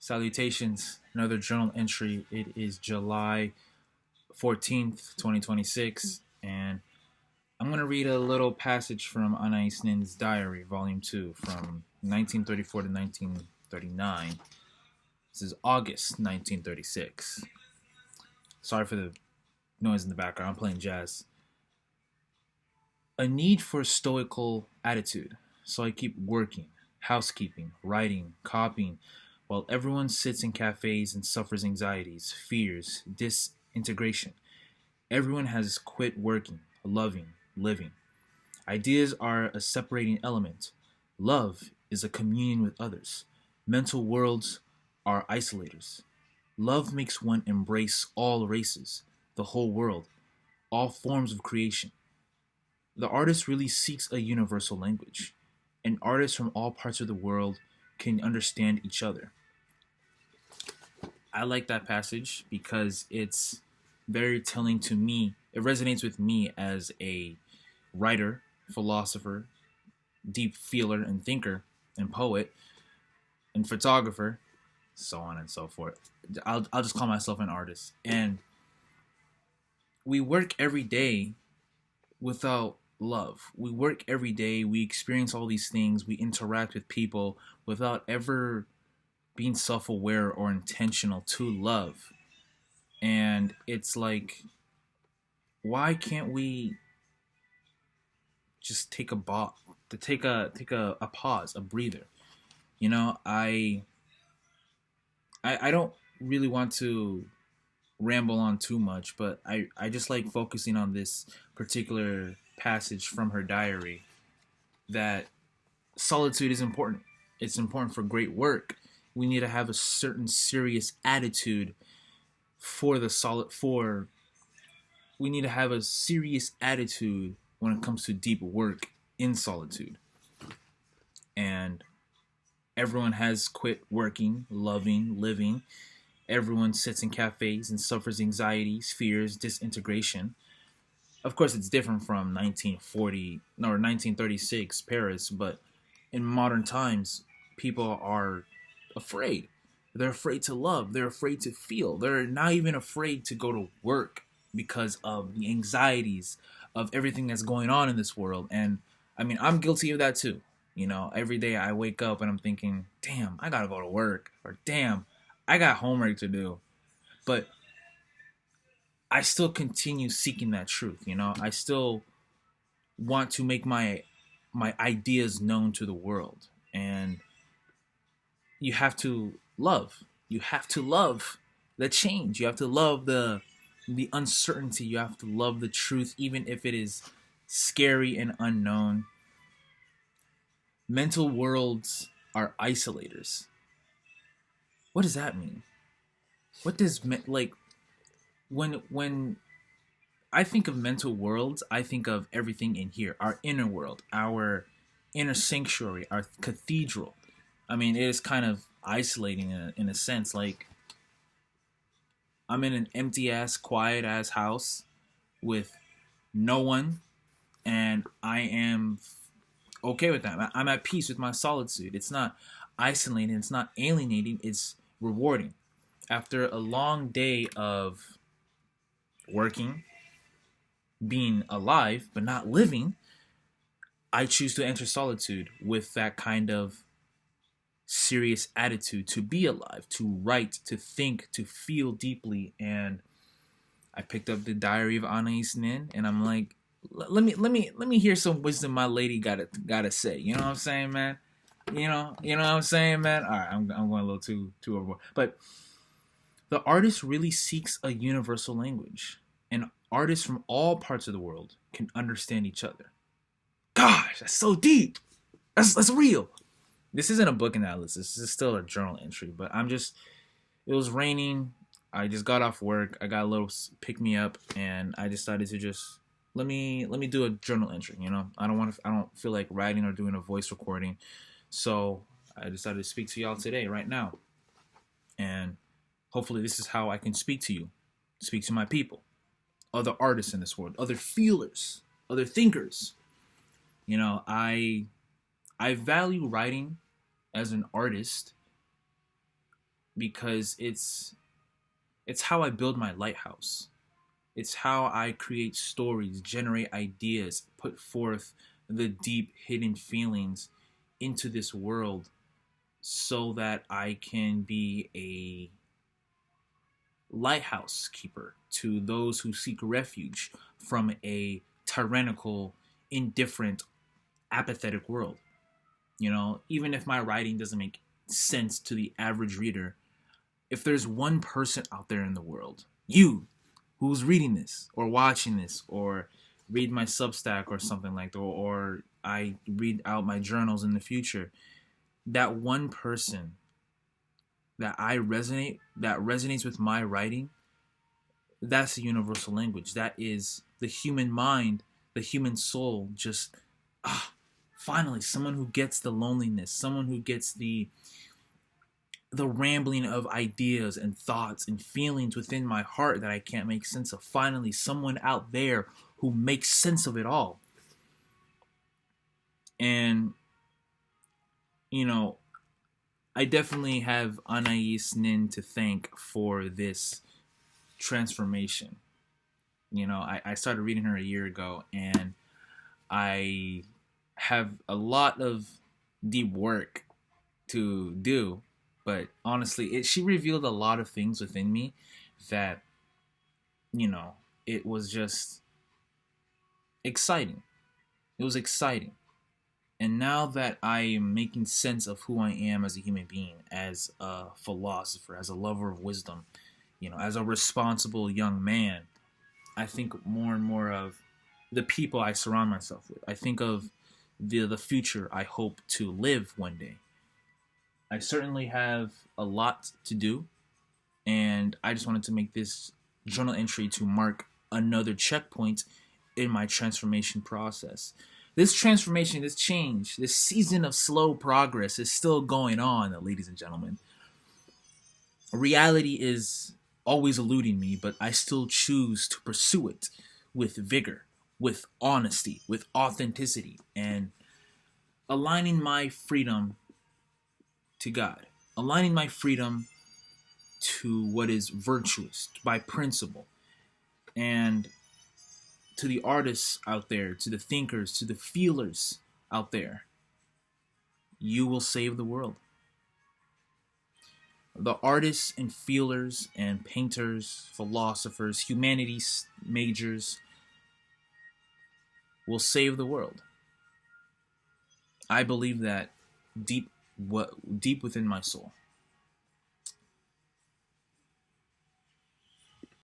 Salutations. Another journal entry. It is July 14th, 2026, and I'm going to read a little passage from Anaïs Nin's diary, volume 2, from 1934 to 1939. This is August 1936. Sorry for the noise in the background. I'm playing jazz. A need for a stoical attitude, so I keep working, housekeeping, writing, copying, while everyone sits in cafes and suffers anxieties, fears, disintegration. Everyone has quit working, loving, living. Ideas are a separating element. Love is a communion with others. Mental worlds are isolators. Love makes one embrace all races, the whole world, all forms of creation. The artist really seeks a universal language, and artists from all parts of the world can understand each other. I like that passage because it's very telling to me. It resonates with me as a writer, philosopher, deep feeler, and thinker, and poet, and photographer, so on and so forth. I'll just call myself an artist. And we work every day without love. We work every day, we experience all these things, we interact with people without ever being self aware or intentional to love. And it's like, why can't we just take a take a pause, a breather? You know, I don't really want to ramble on too much, but I just like focusing on this particular passage from her diary, that solitude is important. It's important for great work. We need to have a certain serious attitude for the solid for we need to have a serious attitude when it comes to deep work in solitude. And everyone has quit working, loving, living. Everyone sits in cafes and suffers anxieties, fears, disintegration. Of course, it's different from 1940 or 1936 Paris, but in modern times, people are afraid. They're afraid to love. They're afraid to feel. They're not even afraid to go to work because of the anxieties of everything that's going on in this world. And I mean, I'm guilty of that too. You know, every day I wake up and I'm thinking, damn, I gotta go to work, or damn, I got homework to do. But I still continue seeking that truth. You know, I still want to make my ideas known to the world. And you have to love. You have to love the change. You have to love the uncertainty. You have to love the truth, even if it is scary and unknown. Mental worlds are isolators. What does that mean? What does like when I think of mental worlds, I think of everything in here, our inner world, our inner sanctuary, our cathedral. I mean, it is kind of isolating in a sense. Like, I'm in an empty ass, quiet ass house with no one, and I am okay with that. I'm at peace with my solitude. It's not isolating, it's not alienating, it's rewarding. After a long day of working, being alive, but not living, I choose to enter solitude with that kind of serious attitude to be alive, to write, to think, to feel deeply. And I picked up the diary of Anaïs Nin, and I'm like, let me hear some wisdom my lady gotta say. You know what I'm saying, man? You know what I'm saying, man. All right, I'm going a little too overboard, but the artist really seeks a universal language, and artists from all parts of the world can understand each other. Gosh, that's so deep. That's real. This isn't a book analysis. This is still a journal entry, but it was raining. I just got off work. I got a little pick me up, and I decided to just let me do a journal entry. You know, I don't feel like writing or doing a voice recording, so I decided to speak to y'all today, right now, and hopefully this is how I can speak to you, speak to my people, other artists in this world, other feelers, other thinkers. You know, I value writing as an artist because it's how I build my lighthouse. It's how I create stories, generate ideas, put forth the deep hidden feelings into this world so that I can be a lighthouse keeper to those who seek refuge from a tyrannical, indifferent, apathetic world. You know, even if my writing doesn't make sense to the average reader, if there's one person out there in the world, you, who's reading this or watching this or read my Substack or something like that, or I read out my journals in the future, that one person that resonates with my writing, that's a universal language. That is the human mind, the human soul. Just finally, someone who gets the loneliness, someone who gets the rambling of ideas and thoughts and feelings within my heart that I can't make sense of. Finally, someone out there who makes sense of it all. And you know, I definitely have Anaïs Nin to thank for this transformation. You know, I started reading her a year ago, and I have a lot of deep work to do. But honestly, she revealed a lot of things within me that, you know, it was just exciting. It was exciting. And now that I am making sense of who I am as a human being, as a philosopher, as a lover of wisdom, you know, as a responsible young man, I think more and more of the people I surround myself with. I think of the future I hope to live one day. I certainly have a lot to do, and I just wanted to make this journal entry to mark another checkpoint in my transformation process. This transformation, this change, this season of slow progress is still going on, ladies and gentlemen. Reality is always eluding me, but I still choose to pursue it with vigor, with honesty, with authenticity, and aligning my freedom to God, aligning my freedom to what is virtuous, by principle, and to the artists out there, to the thinkers, to the feelers out there, you will save the world. The artists and feelers and painters, philosophers, humanities majors will save the world. I believe that deep, deep within my soul.